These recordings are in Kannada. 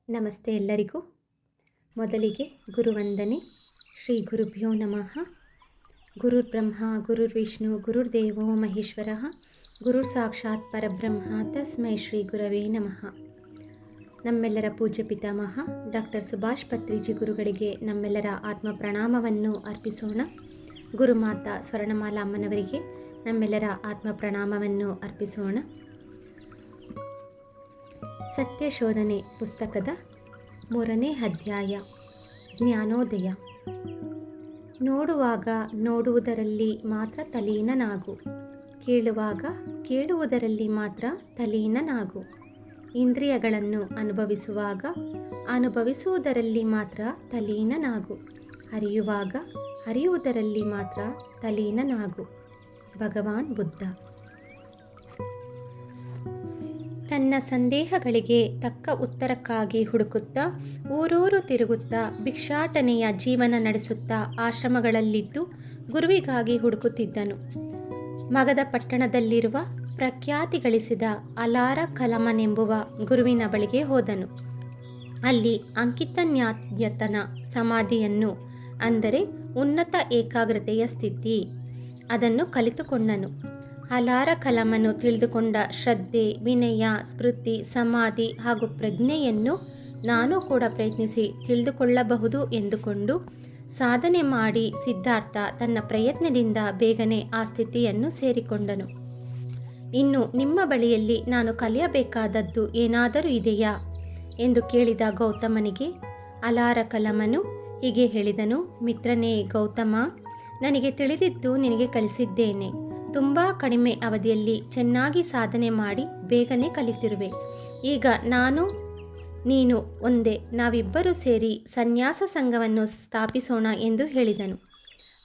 ನಮಸ್ತೆ ಎಲ್ಲರಿಗೂ. ಮೊದಲಿಗೆ ಗುರುವಂದನೆ. ಶ್ರೀ ಗುರುಭ್ಯೋ ನಮಃ. ಗುರುರ್ ಬ್ರಹ್ಮ ಗುರುರ್ ವಿಷ್ಣು ಗುರುರ್ದೇವೋ ಮಹೇಶ್ವರಃ ಗುರುರ್ ಸಾಕ್ಷಾತ್ ಪರಬ್ರಹ್ಮ ತಸ್ಮೈ ಶ್ರೀ ಗುರವೇ ನಮಃ. ನಮ್ಮೆಲ್ಲರ ಪೂಜ್ಯ ಪಿತಾಮಹ ಡಾಕ್ಟರ್ ಸುಭಾಷ್ ಪತ್ರಿಜಿ ಗುರುಗಳಿಗೆ ನಮ್ಮೆಲ್ಲರ ಆತ್ಮ ಪ್ರಣಾಮವನ್ನು ಅರ್ಪಿಸೋಣ. ಗುರುಮಾತಾ ಸ್ವರ್ಣಮಾಲಾ ಅಮ್ಮನವರಿಗೆ ನಮ್ಮೆಲ್ಲರ ಆತ್ಮ ಪ್ರಣಾಮವನ್ನು ಅರ್ಪಿಸೋಣ. ಸತ್ಯಶೋಧನೆ ಪುಸ್ತಕದ 3ನೇ ಅಧ್ಯಾಯ, ಜ್ಞಾನೋದಯ. ನೋಡುವಾಗ ನೋಡುವುದರಲ್ಲಿ ಮಾತ್ರ ತಲೀನನಾಗು, ಕೇಳುವಾಗ ಕೇಳುವುದರಲ್ಲಿ ಮಾತ್ರ ತಲೀನನಾಗು, ಇಂದ್ರಿಯಗಳನ್ನು ಅನುಭವಿಸುವಾಗ ಅನುಭವಿಸುವುದರಲ್ಲಿ ಮಾತ್ರ ತಲೀನನಾಗು, ಅರಿಯುವಾಗ ಅರಿಯುವುದರಲ್ಲಿ ಮಾತ್ರ ತಲೀನನಾಗು. ಭಗವಾನ್ ಬುದ್ಧ. ತನ್ನ ಸಂದೇಹಗಳಿಗೆ ತಕ್ಕ ಉತ್ತರಕ್ಕಾಗಿ ಹುಡುಕುತ್ತಾ ಊರೂರು ತಿರುಗುತ್ತಾ ಭಿಕ್ಷಾಟನೆಯ ಜೀವನ ನಡೆಸುತ್ತಾ ಆಶ್ರಮಗಳಲ್ಲಿದ್ದು ಗುರುವಿಗಾಗಿ ಹುಡುಕುತ್ತಿದ್ದನು. ಮಗಧ ಪಟ್ಟಣದಲ್ಲಿರುವ ಪ್ರಖ್ಯಾತಿ ಗಳಿಸಿದ ಅಲಾರ ಕಲಮನೆಂಬುವ ಗುರುವಿನ ಬಳಿಗೆ ಹೋದನು. ಅಲ್ಲಿ ಅಂಕಿತನ್ಯಾಯತನ ಸಮಾಧಿಯನ್ನು, ಅಂದರೆ ಉನ್ನತ ಏಕಾಗ್ರತೆಯ ಸ್ಥಿತಿ, ಅದನ್ನು ಕಲಿತುಕೊಂಡನು. ಅಲಾರ ಕಲಮನು ತಿಳಿದುಕೊಂಡ ಶ್ರದ್ಧೆ, ವಿನಯ, ಸ್ಮೃತಿ, ಸಮಾಧಿ ಹಾಗೂ ಪ್ರಜ್ಞೆಯನ್ನು ನಾನು ಕೂಡ ಪ್ರಯತ್ನಿಸಿ ತಿಳಿದುಕೊಳ್ಳಬಹುದು ಎಂದುಕೊಂಡು ಸಾಧನೆ ಮಾಡಿ ಸಿದ್ಧಾರ್ಥ ತನ್ನ ಪ್ರಯತ್ನದಿಂದ ಬೇಗನೆ ಆ ಸ್ಥಿತಿಯನ್ನು ಸೇರಿಕೊಂಡನು. ಇನ್ನು ನಿಮ್ಮ ಬಳಿಯಲ್ಲಿ ನಾನು ಕಲಿಯಬೇಕಾದದ್ದು ಏನಾದರೂ ಇದೆಯಾ ಎಂದು ಕೇಳಿದ ಗೌತಮನಿಗೆ ಅಲಾರ ಕಲಮನು ಹೀಗೆ ಹೇಳಿದನು. ಮಿತ್ರನೇ ಗೌತಮ, ನನಗೆ ತಿಳಿದಿದ್ದು ನಿನಗೆ ಕಲಿಸಿದ್ದೇನೆ. ತುಂಬ ಕಡಿಮೆ ಅವಧಿಯಲ್ಲಿ ಚೆನ್ನಾಗಿ ಸಾಧನೆ ಮಾಡಿ ಬೇಗನೆ ಕಲಿತಿರುವೆ. ಈಗ ನಾನು ನೀನು ಒಂದೇ, ನಾವಿಬ್ಬರೂ ಸೇರಿ ಸನ್ಯಾಸ ಸಂಘವನ್ನು ಸ್ಥಾಪಿಸೋಣ ಎಂದು ಹೇಳಿದನು.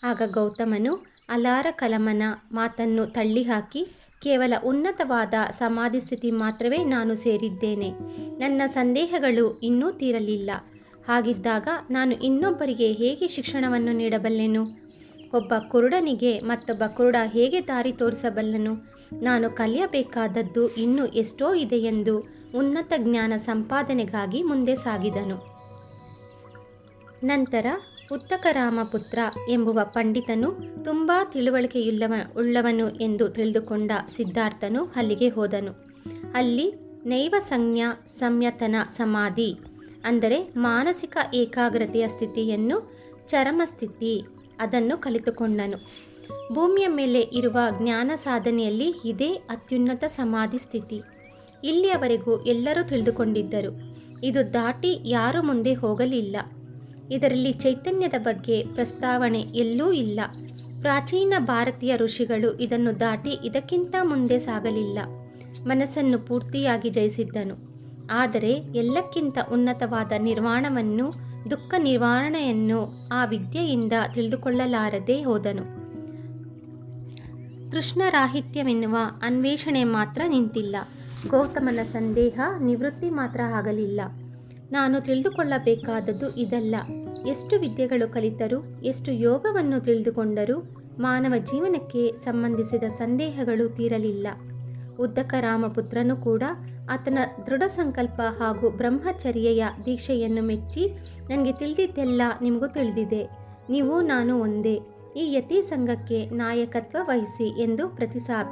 ಆಗ ಗೌತಮನು ಅಲಾರ ಕಲಮನ ಮಾತನ್ನು ತಳ್ಳಿಹಾಕಿ, ಕೇವಲ ಉನ್ನತವಾದ ಸಮಾಧಿ ಸ್ಥಿತಿ ಮಾತ್ರವೇ ನಾನು ಸೇರಿದ್ದೇನೆ. ನನ್ನ ಸಂದೇಹಗಳು ಇನ್ನೂ ತೀರಲಿಲ್ಲ. ಹಾಗಿದ್ದಾಗ ನಾನು ಇನ್ನೊಬ್ಬರಿಗೆ ಹೇಗೆ ಶಿಕ್ಷಣವನ್ನು ನೀಡಬಲ್ಲೆನು? ಒಬ್ಬ ಕುರುಡನಿಗೆ ಮತ್ತೊಬ್ಬ ಕುರುಡ ಹೇಗೆ ದಾರಿ ತೋರಿಸಬಲ್ಲನು? ನಾನು ಕಲಿಯಬೇಕಾದದ್ದು ಇನ್ನೂ ಎಷ್ಟೋ ಇದೆಯೆಂದು ಉನ್ನತ ಜ್ಞಾನ ಸಂಪಾದನೆಗಾಗಿ ಮುಂದೆ ಸಾಗಿದನು. ನಂತರ ಉತ್ತಕರಾಮಪುತ್ರ ಎಂಬುವ ಪಂಡಿತನು ತುಂಬ ತಿಳುವಳಿಕೆಯುಳ್ಳವನು ಎಂದು ತಿಳಿದುಕೊಂಡ ಸಿದ್ಧಾರ್ಥನು ಅಲ್ಲಿಗೆ ಹೋದನು. ಅಲ್ಲಿ ನೈವ ಸಂಜ್ಞಾ ಸಂಯತನ ಸಮಾಧಿ, ಅಂದರೆ ಮಾನಸಿಕ ಏಕಾಗ್ರತೆಯ ಸ್ಥಿತಿಯನ್ನು, ಚರಮಸ್ಥಿತಿ, ಅದನ್ನು ಕಲಿತುಕೊಂಡನು. ಭೂಮಿಯ ಮೇಲೆ ಇರುವ ಜ್ಞಾನ ಸಾಧನೆಯಲ್ಲಿ ಇದೇ ಅತ್ಯುನ್ನತ ಸಮಾಧಿ ಸ್ಥಿತಿ. ಇಲ್ಲಿಯವರೆಗೂ ಎಲ್ಲರೂ ತಿಳಿದುಕೊಂಡಿದ್ದರು. ಇದು ದಾಟಿ ಯಾರೂ ಮುಂದೆ ಹೋಗಲಿಲ್ಲ. ಇದರಲ್ಲಿ ಚೈತನ್ಯದ ಬಗ್ಗೆ ಪ್ರಸ್ತಾವನೆ ಎಲ್ಲೂ ಇಲ್ಲ. ಪ್ರಾಚೀನ ಭಾರತೀಯ ಋಷಿಗಳು ಇದನ್ನು ದಾಟಿ ಇದಕ್ಕಿಂತ ಮುಂದೆ ಸಾಗಲಿಲ್ಲ. ಮನಸ್ಸನ್ನು ಪೂರ್ತಿಯಾಗಿ ಜಯಿಸಿದ್ದನು. ಆದರೆ ಎಲ್ಲಕ್ಕಿಂತ ಉನ್ನತವಾದ ನಿರ್ವಾಣವನ್ನು, ದುಃಖ ನಿವಾರಣೆಯನ್ನು ಆ ವಿದ್ಯೆಯಿಂದ ತಿಳಿದುಕೊಳ್ಳಲಾರದೆ ಹೋದನು. ತೃಷ್ಣರಾಹಿತ್ಯವೆನ್ನುವ ಅನ್ವೇಷಣೆ ಮಾತ್ರ ನಿಂತಿಲ್ಲ. ಗೌತಮನ ಸಂದೇಹ ನಿವೃತ್ತಿ ಮಾತ್ರ ಆಗಲಿಲ್ಲ. ನಾನು ತಿಳಿದುಕೊಳ್ಳಬೇಕಾದದ್ದು ಇದಲ್ಲ. ಎಷ್ಟು ವಿದ್ಯೆಗಳು ಕಲಿತರೂ, ಎಷ್ಟು ಯೋಗವನ್ನು ತಿಳಿದುಕೊಂಡರೂ ಮಾನವ ಜೀವನಕ್ಕೆ ಸಂಬಂಧಿಸಿದ ಸಂದೇಹಗಳು ತೀರಲಿಲ್ಲ. ಉದ್ದಕರಾಮಪುತ್ರನು ಕೂಡ ಆತನ ದೃಢ ಸಂಕಲ್ಪ ಹಾಗೂ ಬ್ರಹ್ಮಚರ್ಯೆಯ ದೀಕ್ಷೆಯನ್ನು ಮೆಚ್ಚಿ, ನನಗೆ ತಿಳಿದಿದ್ದೆಲ್ಲ ನಿಮಗೂ ತಿಳಿದಿದೆ, ನೀವು ನಾನು ಒಂದೇ, ಈ ಯತಿ ಸಂಘಕ್ಕೆ ನಾಯಕತ್ವ ವಹಿಸಿ ಎಂದು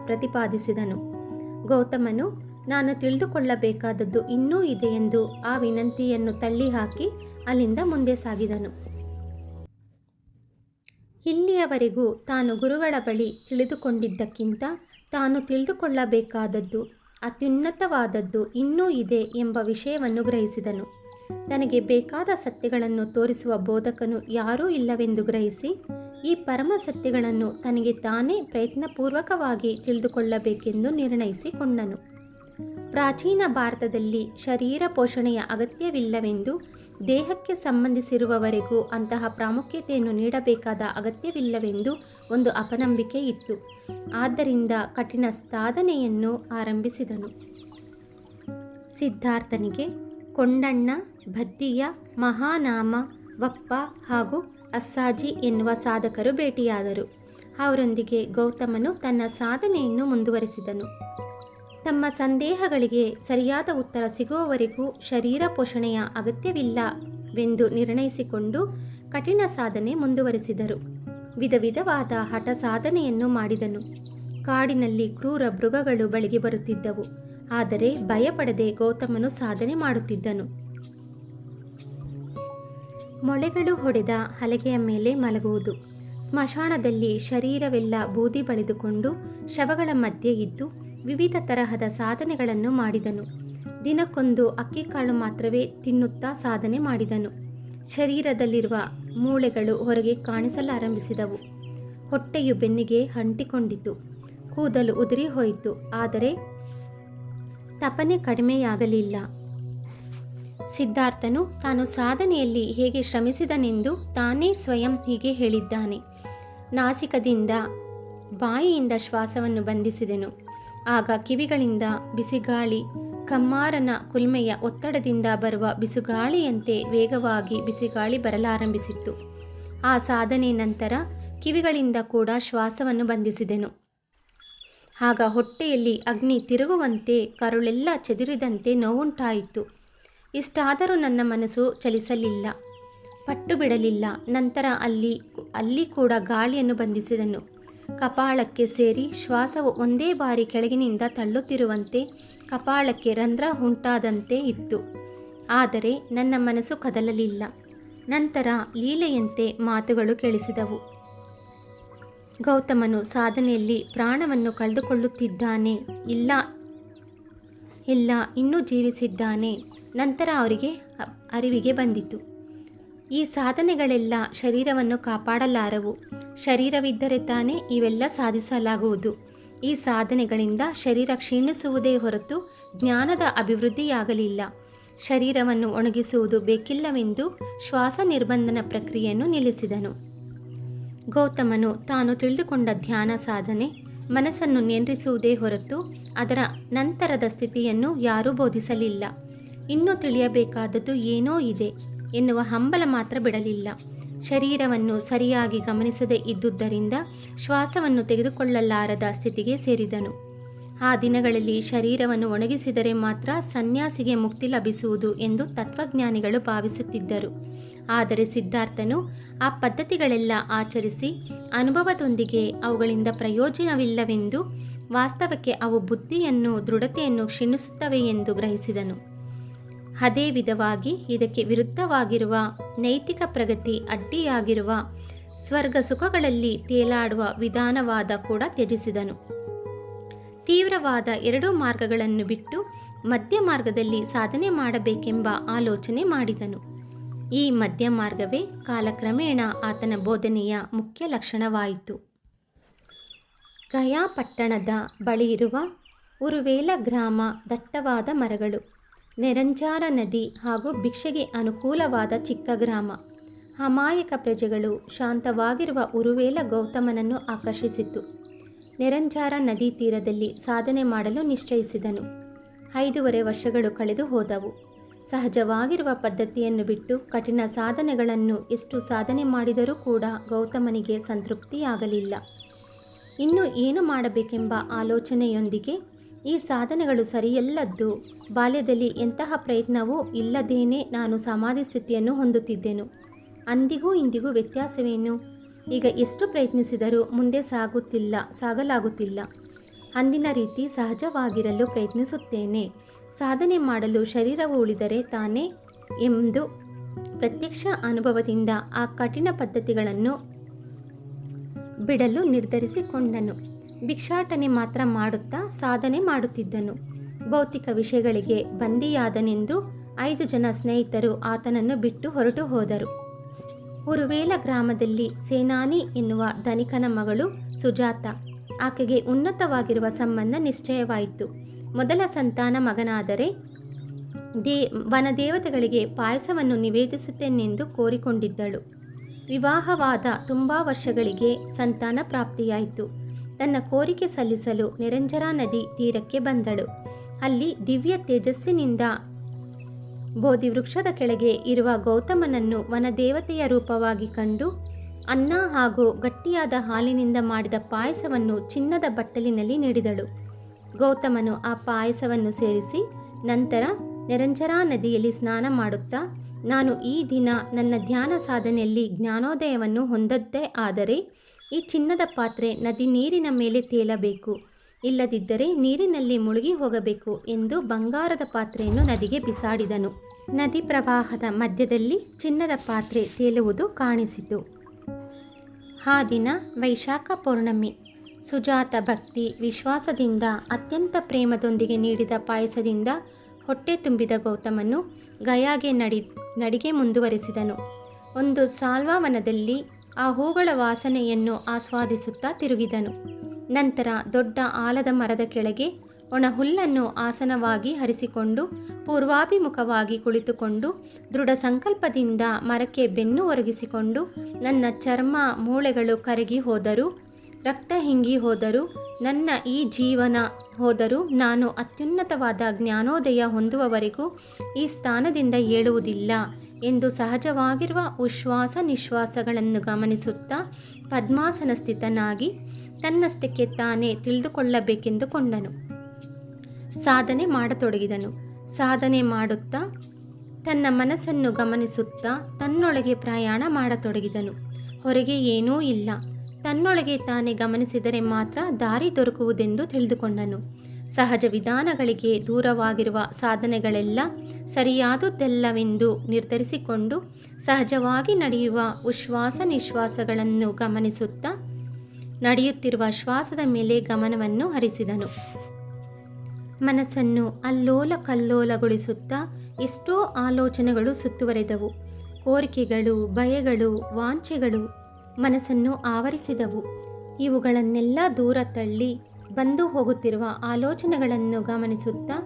ಪ್ರತಿಪಾದಿಸಿದನು. ಗೌತಮನು ನಾನು ತಿಳಿದುಕೊಳ್ಳಬೇಕಾದದ್ದು ಇನ್ನೂ ಇದೆ ಎಂದು ಆ ವಿನಂತಿಯನ್ನು ತಳ್ಳಿಹಾಕಿ ಅಲ್ಲಿಂದ ಮುಂದೆ ಸಾಗಿದನು. ಇಲ್ಲಿಯವರೆಗೂ ತಾನು ಗುರುಗಳ ಬಳಿ ತಿಳಿದುಕೊಂಡಿದ್ದಕ್ಕಿಂತ ತಾನು ತಿಳಿದುಕೊಳ್ಳಬೇಕಾದದ್ದು, ಅತ್ಯುನ್ನತವಾದದ್ದು ಇನ್ನೂ ಇದೆ ಎಂಬ ವಿಷಯವನ್ನು ಗ್ರಹಿಸಿದನು. ತನಗೆ ಬೇಕಾದ ಸತ್ಯಗಳನ್ನು ತೋರಿಸುವ ಬೋಧಕನು ಯಾರೂ ಇಲ್ಲವೆಂದು ಗ್ರಹಿಸಿ, ಈ ಪರಮ ಸತ್ಯಗಳನ್ನು ತನಗೆ ತಾನೇ ಪ್ರಯತ್ನಪೂರ್ವಕವಾಗಿ ತಿಳಿದುಕೊಳ್ಳಬೇಕೆಂದು ನಿರ್ಣಯಿಸಿಕೊಂಡನು. ಪ್ರಾಚೀನ ಭಾರತದಲ್ಲಿ ಶರೀರ ಪೋಷಣೆಯ ಅಗತ್ಯವಿಲ್ಲವೆಂದು, ದೇಹಕ್ಕೆ ಸಂಬಂಧಿಸಿರುವವರೆಗೂ ಅಂತಹ ಪ್ರಾಮುಖ್ಯತೆಯನ್ನು ನೀಡಬೇಕಾದ ಅಗತ್ಯವಿಲ್ಲವೆಂದು ಒಂದು ಅಪನಂಬಿಕೆ ಇತ್ತು. ಆದ್ದರಿಂದ ಕಠಿಣ ಸಾಧನೆಯನ್ನು ಆರಂಭಿಸಿದನು. ಸಿದ್ಧಾರ್ಥನಿಗೆ ಕೊಂಡಣ್ಣ, ಭದ್ದಿಯ, ಮಹಾನಾಮ, ವಪ್ಪ ಹಾಗೂ ಅಸ್ಸಾಜಿ ಎನ್ನುವ ಸಾಧಕರು ಭೇಟಿಯಾದರು. ಅವರೊಂದಿಗೆ ಗೌತಮನು ತನ್ನ ಸಾಧನೆಯನ್ನು ಮುಂದುವರಿಸಿದನು. ತಮ್ಮ ಸಂದೇಹಗಳಿಗೆ ಸರಿಯಾದ ಉತ್ತರ ಸಿಗುವವರೆಗೂ ಶರೀರ ಪೋಷಣೆಯ ಅಗತ್ಯವಿಲ್ಲವೆಂದು ನಿರ್ಣಯಿಸಿಕೊಂಡು ಕಠಿಣ ಸಾಧನೆ ಮುಂದುವರೆಸಿದರು. ವಿಧ ವಿಧವಾದ ಹಠ ಸಾಧನೆಯನ್ನು ಮಾಡಿದನು. ಕಾಡಿನಲ್ಲಿ ಕ್ರೂರ ಮೃಗಗಳು ಬಳಿಗೆ ಬರುತ್ತಿದ್ದವು. ಆದರೆ ಭಯಪಡದೆ ಗೌತಮನು ಸಾಧನೆ ಮಾಡುತ್ತಿದ್ದನು. ಮೊಳೆಗಳು ಹೊಡೆದ ಹಲಗೆಯ ಮೇಲೆ ಮಲಗುವುದು, ಸ್ಮಶಾನದಲ್ಲಿ ಶರೀರವೆಲ್ಲ ಬೂದಿ ಬಳಿದುಕೊಂಡು ಶವಗಳ ಮಧ್ಯೆ ಇದ್ದು ವಿವಿಧ ತರಹದ ಸಾಧನೆಗಳನ್ನು ಮಾಡಿದನು. ದಿನಕ್ಕೊಂದು ಅಕ್ಕಿಕಾಳು ಮಾತ್ರವೇ ತಿನ್ನುತ್ತಾ ಸಾಧನೆ ಮಾಡಿದನು. ಶರೀರದಲ್ಲಿರುವ ಮೂಳೆಗಳು ಹೊರಗೆ ಕಾಣಿಸಲಾರಂಭಿಸಿದವು. ಹೊಟ್ಟೆಯು ಬೆನ್ನಿಗೆ ಅಂಟಿಕೊಂಡಿತು. ಕೂದಲು ಉದುರಿ ಹೋಯಿತು. ಆದರೆ ತಪನೆ ಕಡಿಮೆಯಾಗಲಿಲ್ಲ. ಸಿದ್ಧಾರ್ಥನು ತಾನು ಸಾಧನೆಯಲ್ಲಿ ಹೇಗೆ ಶ್ರಮಿಸಿದನೆಂದು ತಾನೇ ಸ್ವಯಂ ಹೀಗೆ ಹೇಳಿದ್ದಾನೆ. ನಾಸಿಕದಿಂದ ಬಾಯಿಯಿಂದ ಶ್ವಾಸವನ್ನು ಬಂಧಿಸಿದೆನು. ಆಗ ಕಿವಿಗಳಿಂದ ಬಿಸಿಗಾಳಿ, ಕಮ್ಮಾರನ ಕುಲ್ಮೆಯ ಒತ್ತಡದಿಂದ ಬರುವ ಬಿಸುಗಾಳಿಯಂತೆ ವೇಗವಾಗಿ ಬಿಸಿಗಾಳಿ ಬರಲಾರಂಭಿಸಿತ್ತು. ಆ ಸಾಧನೆ ನಂತರ ಕಿವಿಗಳಿಂದ ಕೂಡ ಶ್ವಾಸವನ್ನು ಬಂಧಿಸಿದೆನು. ಆಗ ಹೊಟ್ಟೆಯಲ್ಲಿ ಅಗ್ನಿ ತಿರುಗುವಂತೆ, ಕರುಳೆಲ್ಲ ಚೆದುರಿದಂತೆ ನೋವುಂಟಾಯಿತು. ಇಷ್ಟಾದರೂ ನನ್ನ ಮನಸ್ಸು ಚಲಿಸಲಿಲ್ಲ, ಪಟ್ಟು ಬಿಡಲಿಲ್ಲ. ನಂತರ ಅಲ್ಲಿ ಕೂಡ ಗಾಳಿಯನ್ನು ಬಂಧಿಸಿದನು. ಕಪಾಳಕ್ಕೆ ಸೇರಿ ಶ್ವಾಸವು ಒಂದೇ ಬಾರಿ ಕೆಳಗಿನಿಂದ ತಳ್ಳುತ್ತಿರುವಂತೆ, ಕಪಾಳಕ್ಕೆ ರಂಧ್ರ ಉಂಟಾದಂತೆ ಇತ್ತು. ಆದರೆ ನನ್ನ ಮನಸ್ಸು ಕದಲಲಿಲ್ಲ. ನಂತರ ಲೀಲೆಯಂತೆ ಮಾತುಗಳು ಕೇಳಿಸಿದವು. ಗೌತಮನು ಸಾಧನೆಯಲ್ಲಿ ಪ್ರಾಣವನ್ನು ಕಳೆದುಕೊಳ್ಳುತ್ತಿದ್ದಾನೆ, ಇಲ್ಲ ಇನ್ನೂ ಜೀವಿಸಿದ್ದಾನೆ. ನಂತರ ಅವರಿಗೆ ಅರಿವಿಗೆ ಬಂದಿತು, ಈ ಸಾಧನೆಗಳೆಲ್ಲ ಶರೀರವನ್ನು ಕಾಪಾಡಲಾರವು. ಶರೀರವಿದ್ದರೆ ತಾನೇ ಇವೆಲ್ಲ ಸಾಧಿಸಲಾಗುವುದು. ಈ ಸಾಧನೆಗಳಿಂದ ಶರೀರ ಕ್ಷೀಣಿಸುವುದೇ ಹೊರತು ಜ್ಞಾನದ ಅಭಿವೃದ್ಧಿಯಾಗಲಿಲ್ಲ. ಶರೀರವನ್ನು ಒಣಗಿಸುವುದು ಬೇಕಿಲ್ಲವೆಂದು ಶ್ವಾಸ ನಿರ್ಬಂಧನ ಪ್ರಕ್ರಿಯೆಯನ್ನು ನಿಲ್ಲಿಸಿದನು. ಗೌತಮನು ತಾನು ತಿಳಿದುಕೊಂಡ ಧ್ಯಾನ ಸಾಧನೆ ಮನಸ್ಸನ್ನು ನಿಯಂತ್ರಿಸುವುದೇ ಹೊರತು ಅದರ ನಂತರದ ಸ್ಥಿತಿಯನ್ನು ಯಾರೂ ಬೋಧಿಸಲಿಲ್ಲ. ಇನ್ನೂ ತಿಳಿಯಬೇಕಾದದ್ದು ಏನೋ ಇದೆ ಎನ್ನುವ ಹಂಬಲ ಮಾತ್ರ ಬಿಡಲಿಲ್ಲ. ಶರೀರವನ್ನು ಸರಿಯಾಗಿ ಗಮನಿಸದೇ ಇದ್ದುದರಿಂದ ಶ್ವಾಸವನ್ನು ತೆಗೆದುಕೊಳ್ಳಲಾರದ ಸ್ಥಿತಿಗೆ ಸೇರಿದನು. ಆ ದಿನಗಳಲ್ಲಿ ಶರೀರವನ್ನು ಒಣಗಿಸಿದರೆ ಮಾತ್ರ ಸನ್ಯಾಸಿಗೆ ಮುಕ್ತಿ ಲಭಿಸುವುದು ಎಂದು ತತ್ವಜ್ಞಾನಿಗಳು ಭಾವಿಸುತ್ತಿದ್ದರು. ಆದರೆ ಸಿದ್ಧಾರ್ಥನು ಆ ಪದ್ಧತಿಗಳೆಲ್ಲ ಆಚರಿಸಿ ಅನುಭವದೊಂದಿಗೆ ಅವುಗಳಿಂದ ಪ್ರಯೋಜನವಿಲ್ಲವೆಂದು, ವಾಸ್ತವಕ್ಕೆ ಅವು ಬುದ್ಧಿಯನ್ನು, ದೃಢತೆಯನ್ನು ಕ್ಷೀಣಿಸುತ್ತವೆ ಎಂದು ಗ್ರಹಿಸಿದನು. ಅದೇ ವಿಧವಾಗಿ ಇದಕ್ಕೆ ವಿರುದ್ಧವಾಗಿರುವ ನೈತಿಕ ಪ್ರಗತಿ ಅಡ್ಡಿಯಾಗಿರುವ ಸ್ವರ್ಗ ಸುಖಗಳಲ್ಲಿ ತೇಲಾಡುವ ವಿಧಾನವಾದ ಕೂಡ ತ್ಯಜಿಸಿದನು. ತೀವ್ರವಾದ ಎರಡೂ ಮಾರ್ಗಗಳನ್ನು ಬಿಟ್ಟು ಮಧ್ಯ ಮಾರ್ಗದಲ್ಲಿ ಸಾಧನೆ ಮಾಡಬೇಕೆಂಬ ಆಲೋಚನೆ ಮಾಡಿದನು. ಈ ಮಧ್ಯ ಮಾರ್ಗವೇ ಕಾಲಕ್ರಮೇಣ ಆತನ ಬೋಧನೆಯ ಮುಖ್ಯ ಲಕ್ಷಣವಾಯಿತು. ಗಯಾ ಪಟ್ಟಣದ ಬಳಿಯಿರುವ ಉರುವೇಲ ಗ್ರಾಮ ದಟ್ಟವಾದ ಮರಗಳು, ನೆರಂಜಾರ ನದಿ ಹಾಗೂ ಭಿಕ್ಷೆಗೆ ಅನುಕೂಲವಾದ ಚಿಕ್ಕ ಗ್ರಾಮ. ಅಮಾಯಕ ಪ್ರಜೆಗಳು, ಶಾಂತವಾಗಿರುವ ಉರುವೇಲ ಗೌತಮನನ್ನು ಆಕರ್ಷಿಸಿತು. ನೆರಂಜಾರ ನದಿ ತೀರದಲ್ಲಿ ಸಾಧನೆ ಮಾಡಲು ನಿಶ್ಚಯಿಸಿದನು. 5.5 ವರ್ಷಗಳು ಕಳೆದು ಹೋದವು. ಸಹಜವಾಗಿರುವ ಪದ್ಧತಿಯನ್ನು ಬಿಟ್ಟು ಕಠಿಣ ಸಾಧನೆಗಳನ್ನು ಎಷ್ಟು ಸಾಧನೆ ಮಾಡಿದರೂ ಕೂಡ ಗೌತಮನಿಗೆ ಸಂತೃಪ್ತಿಯಾಗಲಿಲ್ಲ. ಇನ್ನು ಏನು ಮಾಡಬೇಕೆಂಬ ಆಲೋಚನೆಯೊಂದಿಗೆ ಈ ಸಾಧನೆಗಳು ಸರಿಯಲ್ಲದ್ದು, ಬಾಲ್ಯದಲ್ಲಿ ಎಂತಹ ಪ್ರಯತ್ನವೂ ಇಲ್ಲದೇನೆ ನಾನು ಸಮಾಧಿ ಸ್ಥಿತಿಯನ್ನು ಹೊಂದುತ್ತಿದ್ದೆನು. ಅಂದಿಗೂ ಇಂದಿಗೂ ವ್ಯತ್ಯಾಸವೇನು? ಈಗ ಎಷ್ಟು ಪ್ರಯತ್ನಿಸಿದರೂ ಮುಂದೆ ಸಾಗಲಾಗುತ್ತಿಲ್ಲ. ಅಂದಿನ ರೀತಿ ಸಹಜವಾಗಿರಲು ಪ್ರಯತ್ನಿಸುತ್ತೇನೆ. ಸಾಧನೆ ಮಾಡಲು ಶರೀರವು ಉಳಿದರೆ ತಾನೇ ಎಂದು ಪ್ರತ್ಯಕ್ಷ ಅನುಭವದಿಂದ ಆ ಕಠಿಣ ಪದ್ಧತಿಗಳನ್ನು ಬಿಡಲು ನಿರ್ಧರಿಸಿಕೊಂಡನು. ಭಿಕ್ಷಾಟನೆ ಮಾತ್ರ ಮಾಡುತ್ತಾ ಸಾಧನೆ ಮಾಡುತ್ತಿದ್ದನು. ಭೌತಿಕ ವಿಷಯಗಳಿಗೆ ಬಂದಿಯಾದನೆಂದು 5 ಜನ ಸ್ನೇಹಿತರು ಆತನನ್ನು ಬಿಟ್ಟು ಹೊರಟು ಹೋದರು. ಉರುವೇಲ ಗ್ರಾಮದಲ್ಲಿ ಸೇನಾನಿ ಎನ್ನುವ ಧನಿಕನ ಮಗಳು ಸುಜಾತ. ಆಕೆಗೆ ಉನ್ನತವಾಗಿರುವ ಸಂಬಂಧ ನಿಶ್ಚಯವಾಯಿತು. ಮೊದಲ ಸಂತಾನ ಮಗನಾದರೆ ವನದೇವತೆಗಳಿಗೆ ಪಾಯಸವನ್ನು ನಿವೇದಿಸುತ್ತೇನೆಂದು ಕೋರಿಕೊಂಡಿದ್ದಳು. ವಿವಾಹವಾದ ತುಂಬ ವರ್ಷಗಳಿಗೆ ಸಂತಾನ ಪ್ರಾಪ್ತಿಯಾಯಿತು. ತನ್ನ ಕೋರಿಕೆ ಸಲ್ಲಿಸಲು ನಿರಂಜರ ನದಿ ತೀರಕ್ಕೆ ಬಂದಳು. ಅಲ್ಲಿ ದಿವ್ಯ ತೇಜಸ್ಸಿನಿಂದ ಬೋಧಿವೃಕ್ಷದ ಕೆಳಗೆ ಇರುವ ಗೌತಮನನ್ನು ವನದೇವತೆಯ ರೂಪವಾಗಿ ಕಂಡು ಅನ್ನ ಹಾಗೂ ಗಟ್ಟಿಯಾದ ಹಾಲಿನಿಂದ ಮಾಡಿದ ಪಾಯಸವನ್ನು ಚಿನ್ನದ ಬಟ್ಟಲಿನಲ್ಲಿ ನೀಡಿದಳು. ಗೌತಮನು ಆ ಪಾಯಸವನ್ನು ಸೇರಿಸಿ ನಂತರ ನಿರಂಜರಾ ನದಿಯಲ್ಲಿ ಸ್ನಾನ ಮಾಡುತ್ತಾ, ನಾನು ಈ ದಿನ ನನ್ನ ಧ್ಯಾನ ಸಾಧನೆಯಲ್ಲಿ ಜ್ಞಾನೋದಯವನ್ನು ಹೊಂದದ್ದೇ ಆದರೆ ಈ ಚಿನ್ನದ ಪಾತ್ರೆ ನದಿ ನೀರಿನ ಮೇಲೆ ತೇಲಬೇಕು, ಇಲ್ಲದಿದ್ದರೆ ನೀರಿನಲ್ಲಿ ಮುಳುಗಿ ಹೋಗಬೇಕು ಎಂದು ಬಂಗಾರದ ಪಾತ್ರೆಯನ್ನು ನದಿಗೆ ಬಿಸಾಡಿದನು. ನದಿ ಪ್ರವಾಹದ ಮಧ್ಯದಲ್ಲಿ ಚಿನ್ನದ ಪಾತ್ರೆ ತೇಲುವುದು ಕಾಣಿಸಿತು. ಆ ದಿನ ವೈಶಾಖ ಪೌರ್ಣಮಿ. ಸುಜಾತ ಭಕ್ತಿ ವಿಶ್ವಾಸದಿಂದ ಅತ್ಯಂತ ಪ್ರೇಮದೊಂದಿಗೆ ನೀಡಿದ ಪಾಯಸದಿಂದ ಹೊಟ್ಟೆ ತುಂಬಿದ ಗೌತಮನು ಗಯಾಗೆ ನಡಿಗೆ ಮುಂದುವರಿಸಿದನು. ಒಂದು ಸಾಲ್ವಾವನದಲ್ಲಿ ಆ ಹೂಗಳ ವಾಸನೆಯನ್ನು ಆಸ್ವಾದಿಸುತ್ತಾ ತಿರುಗಿದನು. ನಂತರ ದೊಡ್ಡ ಆಲದ ಮರದ ಕೆಳಗೆ ಒಣ ಹುಲ್ಲನ್ನು ಆಸನವಾಗಿ ಹರಿಸಿಕೊಂಡು ಪೂರ್ವಾಭಿಮುಖವಾಗಿ ಕುಳಿತುಕೊಂಡು ದೃಢ ಸಂಕಲ್ಪದಿಂದ ಮರಕ್ಕೆ ಬೆನ್ನು ಒರಗಿಸಿಕೊಂಡು, ನನ್ನ ಚರ್ಮ ಮೂಳೆಗಳು ಕರಗಿ ಹೋದರೂ, ರಕ್ತ ಹಿಂಗಿ ಹೋದರೂ, ನನ್ನ ಈ ಜೀವನ ಹೋದರೂ ನಾನು ಅತ್ಯುನ್ನತವಾದ ಜ್ಞಾನೋದಯ ಹೊಂದುವವರೆಗೂ ಈ ಸ್ಥಾನದಿಂದ ಏಳುವುದಿಲ್ಲ ಎಂದು ಸಹಜವಾಗಿರುವ ಉಶ್ವಾಸ ನಿಶ್ವಾಸಗಳನ್ನು ಗಮನಿಸುತ್ತಾ ಪದ್ಮಾಸನ ಸ್ಥಿತನಾಗಿ ತನ್ನಷ್ಟಕ್ಕೆ ತಾನೇ ತಿಳಿದುಕೊಳ್ಳಬೇಕೆಂದುಕೊಂಡನು. ಸಾಧನೆ ಮಾಡತೊಡಗಿದನು. ಸಾಧನೆ ಮಾಡುತ್ತಾ ತನ್ನ ಮನಸ್ಸನ್ನು ಗಮನಿಸುತ್ತಾ ತನ್ನೊಳಗೆ ಪ್ರಯಾಣ ಮಾಡತೊಡಗಿದನು. ಹೊರಗೆ ಏನೂ ಇಲ್ಲ, ತನ್ನೊಳಗೆ ತಾನೇ ಗಮನಿಸಿದರೆ ಮಾತ್ರ ದಾರಿ ದೊರಕುವುದೆಂದು ತಿಳಿದುಕೊಂಡನು. ಸಹಜ ವಿಧಾನಗಳಿಗೆ ದೂರವಾಗಿರುವ ಸಾಧನೆಗಳೆಲ್ಲ ಸರಿಯಾದುದೆಲ್ಲವೆಂದು ನಿರ್ಧರಿಸಿಕೊಂಡು ಸಹಜವಾಗಿ ನಡೆಯುವ ಉಶ್ವಾಸ ನಿಶ್ವಾಸಗಳನ್ನು ಗಮನಿಸುತ್ತಾ ನಡೆಯುತ್ತಿರುವ ಶ್ವಾಸದ ಮೇಲೆ ಗಮನವನ್ನು ಹರಿಸಿದನು. ಮನಸ್ಸನ್ನು ಅಲ್ಲೋಲ ಕಲ್ಲೋಲಗೊಳಿಸುತ್ತಾ ಎಷ್ಟೋ ಆಲೋಚನೆಗಳು ಸುತ್ತುವರೆದವು. ಕೋರಿಕೆಗಳು, ಭಯಗಳು, ವಾಂಛೆಗಳು ಮನಸ್ಸನ್ನು ಆವರಿಸಿದವು. ಇವುಗಳನ್ನೆಲ್ಲ ದೂರ ತಳ್ಳಿ ಬಂದು ಹೋಗುತ್ತಿರುವ ಆಲೋಚನೆಗಳನ್ನು ಗಮನಿಸುತ್ತಾ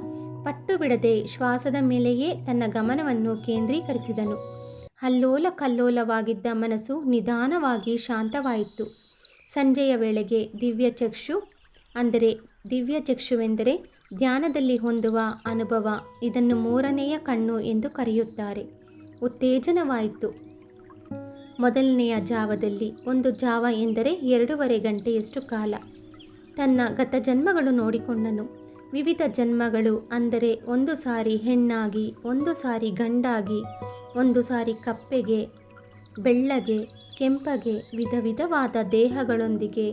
ಪಟ್ಟು ಬಿಡದೆ ಶ್ವಾಸದ ಮೇಲೆಯೇ ತನ್ನ ಗಮನವನ್ನು ಕೇಂದ್ರೀಕರಿಸಿದನು. ಅಲ್ಲೋಲ ಕಲ್ಲೋಲವಾಗಿದ್ದ ಮನಸ್ಸು ನಿಧಾನವಾಗಿ ಶಾಂತವಾಯಿತು. ಸಂಜೆಯ ವೇಳೆಗೆ ದಿವ್ಯಚಕ್ಷು, ಅಂದರೆ ದಿವ್ಯಚಕ್ಷುವೆಂದರೆ ಧ್ಯಾನದಲ್ಲಿ ಹೊಂದುವ ಅನುಭವ, ಇದನ್ನು ಮೂರನೆಯ ಕಣ್ಣು ಎಂದು ಕರೆಯುತ್ತಾರೆ, ಉತ್ತೇಜನವಾಯಿತು. ಮೊದಲನೆಯ ಜಾವದಲ್ಲಿ, ಒಂದು ಜಾವ ಎಂದರೆ 2.5 ಗಂಟೆಯಷ್ಟು ಕಾಲ, ತನ್ನ ಗತ ಜನ್ಮಗಳು ನೋಡಿಕೊಂಡನು. ವಿವಿಧ ಜನ್ಮಗಳು ಅಂದರೆ ಒಂದು ಸಾರಿ ಹೆಣ್ಣಾಗಿ, ಒಂದು ಸಾರಿ ಗಂಡಾಗಿ, ಒಂದು ಸಾರಿ ಕಪ್ಪೆಗೆ, ಬೆಳ್ಳಗೆ, ಕೆಂಪಗೆ, ವಿಧ ವಿಧವಾದ ದೇಹಗಳೊಂದಿಗೆ,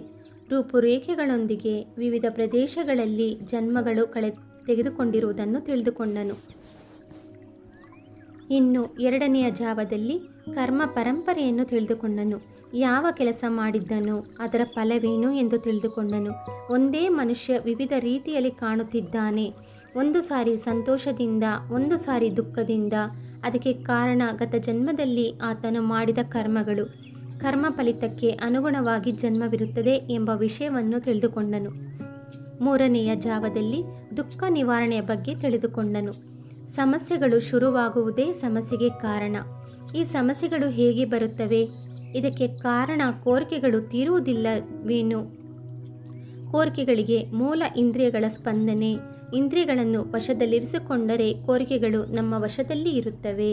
ರೂಪುರೇಖೆಗಳೊಂದಿಗೆ ವಿವಿಧ ಪ್ರದೇಶಗಳಲ್ಲಿ ಜನ್ಮಗಳು ತೆಗೆದುಕೊಂಡಿರುವುದನ್ನು ತಿಳಿದುಕೊಂಡನು. ಇನ್ನು 2ನೆಯ ಜಾವದಲ್ಲಿ ಕರ್ಮ ಪರಂಪರೆಯನ್ನು ತಿಳಿದುಕೊಂಡನು. ಯಾವ ಕೆಲಸ ಮಾಡಿದ್ದನೋ ಅದರ ಫಲವೇನು ಎಂದು ತಿಳಿದುಕೊಂಡನು. ಒಂದೇ ಮನುಷ್ಯ ವಿವಿಧ ರೀತಿಯಲ್ಲಿ ಕಾಣುತ್ತಿದ್ದಾನೆ. ಒಂದು ಸಾರಿ ಸಂತೋಷದಿಂದ, ಒಂದು ಸಾರಿ ದುಃಖದಿಂದ. ಅದಕ್ಕೆ ಕಾರಣ ಗತ ಜನ್ಮದಲ್ಲಿ ಆತನು ಮಾಡಿದ ಕರ್ಮಗಳು. ಕರ್ಮ ಫಲಿತಕ್ಕೆ ಅನುಗುಣವಾಗಿ ಜನ್ಮವಿರುತ್ತದೆ ಎಂಬ ವಿಷಯವನ್ನು ತಿಳಿದುಕೊಂಡನು. 3ನೆಯ ಜಾವದಲ್ಲಿ ದುಃಖ ನಿವಾರಣೆಯ ಬಗ್ಗೆ ತಿಳಿದುಕೊಂಡನು. ಸಮಸ್ಯೆಗಳು ಶುರುವಾಗುವುದೇ ಸಮಸ್ಯೆಗೆ ಕಾರಣ. ಈ ಸಮಸ್ಯೆಗಳು ಹೇಗೆ ಬರುತ್ತವೆ? ಇದಕ್ಕೆ ಕಾರಣ ಕೋರಿಕೆಗಳು ತೀರುವುದಿಲ್ಲವೇನು? ಕೋರಿಕೆಗಳಿಗೆ ಮೂಲ ಇಂದ್ರಿಯಗಳ ಸ್ಪಂದನೆ. ಇಂದ್ರಿಯಗಳನ್ನು ವಶದಲ್ಲಿರಿಸಿಕೊಂಡರೆ ಕೋರಿಕೆಗಳು ನಮ್ಮ ವಶದಲ್ಲಿ ಇರುತ್ತವೆ.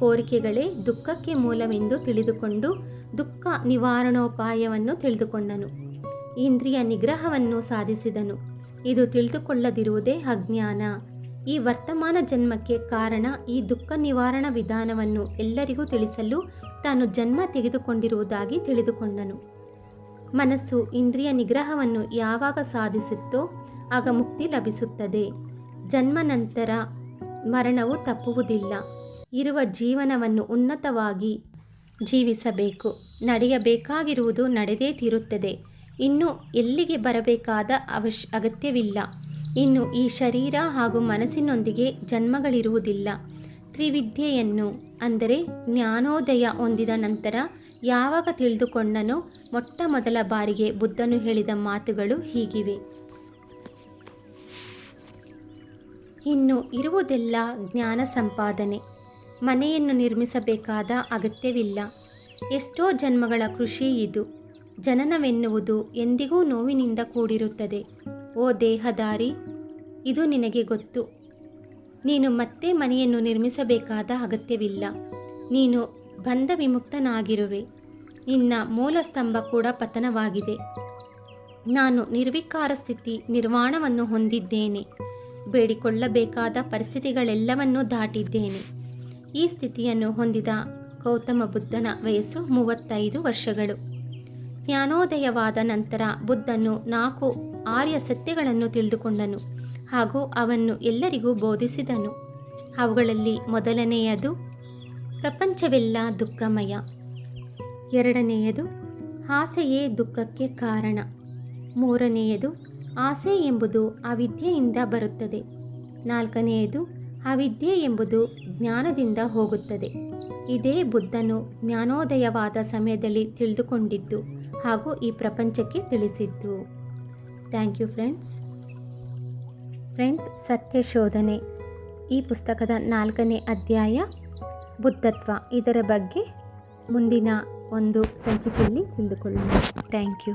ಕೋರಿಕೆಗಳೇ ದುಃಖಕ್ಕೆ ಮೂಲವೆಂದು ತಿಳಿದುಕೊಂಡು ದುಃಖ ನಿವಾರಣೋಪಾಯವನ್ನು ತಿಳಿದುಕೊಂಡನು. ಇಂದ್ರಿಯ ನಿಗ್ರಹವನ್ನು ಸಾಧಿಸಿದನು. ಇದು ತಿಳಿದುಕೊಳ್ಳದಿರುವುದೇ ಅಜ್ಞಾನ. ಈ ವರ್ತಮಾನ ಜನ್ಮಕ್ಕೆ ಕಾರಣ ಈ ದುಃಖ ನಿವಾರಣಾ ವಿಧಾನವನ್ನು ಎಲ್ಲರಿಗೂ ತಿಳಿಸಲು ತಾನು ಜನ್ಮ ತೆಗೆದುಕೊಂಡಿರುವುದಾಗಿ ತಿಳಿದುಕೊಂಡನು. ಮನಸ್ಸು ಇಂದ್ರಿಯ ನಿಗ್ರಹವನ್ನು ಯಾವಾಗ ಸಾಧಿಸುತ್ತೋ ಆಗ ಮುಕ್ತಿ ಲಭಿಸುತ್ತದೆ. ಜನ್ಮ ನಂತರ ಮರಣವು ತಪ್ಪುವುದಿಲ್ಲ. ಇರುವ ಜೀವನವನ್ನು ಉನ್ನತವಾಗಿ ಜೀವಿಸಬೇಕು. ನಡೆಯಬೇಕಾಗಿರುವುದು ನಡೆದೇ ತೀರುತ್ತದೆ. ಇನ್ನು ಎಲ್ಲಿಗೆ ಬರಬೇಕಾದ ಅಗತ್ಯವಿಲ್ಲ. ಇನ್ನು ಈ ಶರೀರ ಹಾಗೂ ಮನಸ್ಸಿನೊಂದಿಗೆ ಜನ್ಮಗಳಿರುವುದಿಲ್ಲ. ತ್ರಿವಿದ್ಯೆಯನ್ನು ಅಂದರೆ ಜ್ಞಾನೋದಯ ಹೊಂದಿದ ನಂತರ ಯಾವಾಗ ತಿಳಿದುಕೊಂಡನೋ ಮೊಟ್ಟ ಮೊದಲ ಬಾರಿಗೆ ಬುದ್ಧನು ಹೇಳಿದ ಮಾತುಗಳು ಹೀಗಿವೆ: ಇನ್ನು ಇರುವುದೆಲ್ಲ ಜ್ಞಾನ ಸಂಪಾದನೆ. ಮನೆಯನ್ನು ನಿರ್ಮಿಸಬೇಕಾದ ಅಗತ್ಯವಿಲ್ಲ. ಎಷ್ಟೋ ಜನ್ಮಗಳ ಕೃಷಿ ಇದು. ಜನನವೆನ್ನುವುದು ಎಂದಿಗೂ ನೋವಿನಿಂದ ಕೂಡಿರುತ್ತದೆ. ಓ ದೇಹದಾರಿ, ಇದು ನಿನಗೆ ಗೊತ್ತು. ನೀನು ಮತ್ತೆ ಮನೆಯನ್ನು ನಿರ್ಮಿಸಬೇಕಾದ ಅಗತ್ಯವಿಲ್ಲ. ನೀನು ಬಂಧ ವಿಮುಕ್ತನಾಗಿರುವೆ. ನಿನ್ನ ಮೂಲ ಸ್ತಂಭ ಕೂಡ ಪತನವಾಗಿದೆ. ನಾನು ನಿರ್ವಿಕಾರ ಸ್ಥಿತಿ ನಿರ್ವಾಣವನ್ನು ಹೊಂದಿದ್ದೇನೆ. ಬೇಡಿಕೊಳ್ಳಬೇಕಾದ ಪರಿಸ್ಥಿತಿಗಳೆಲ್ಲವನ್ನೂ ದಾಟಿದ್ದೇನೆ. ಈ ಸ್ಥಿತಿಯನ್ನು ಹೊಂದಿದ ಗೌತಮ ಬುದ್ಧನ ವಯಸ್ಸು 35 ವರ್ಷಗಳು. ಜ್ಞಾನೋದಯವಾದ ನಂತರ ಬುದ್ಧನು 4 ಆರ್ಯ ಸತ್ಯಗಳನ್ನು ತಿಳಿದುಕೊಂಡನು ಹಾಗೂ ಅವನ್ನು ಎಲ್ಲರಿಗೂ ಬೋಧಿಸಿದನು. ಅವುಗಳಲ್ಲಿ ಮೊದಲನೆಯದು ಪ್ರಪಂಚವೆಲ್ಲ ದುಃಖಮಯ, ಎರಡನೆಯದು ಆಸೆಯೇ ದುಃಖಕ್ಕೆ ಕಾರಣ, ಮೂರನೆಯದು ಆಸೆ ಎಂಬುದು ಅವಿದ್ಯೆಯಿಂದ ಬರುತ್ತದೆ, ನಾಲ್ಕನೆಯದು ಅವಿದ್ಯೆ ಎಂಬುದು ಜ್ಞಾನದಿಂದ ಹೋಗುತ್ತದೆ. ಇದೇ ಬುದ್ಧನು ಜ್ಞಾನೋದಯವಾದ ಸಮಯದಲ್ಲಿ ತಿಳಿದುಕೊಂಡಿದ್ದು ಹಾಗೂ ಈ ಪ್ರಪಂಚಕ್ಕೆ ತಿಳಿಸಿದ್ದು. Thank you friends. ಸತ್ಯ ಶೋಧನೆ ಈ ಪುಸ್ತಕದ 4ನೇ ಅಧ್ಯಾಯ ಬುದ್ಧತ್ವ. ಇದರ ಬಗ್ಗೆ ಮುಂದಿನ ಒಂದು ಸಂಚಿಕೆಯಲ್ಲಿ ತಿಳಿದುಕೊಳ್ಳೋಣ. Thank you.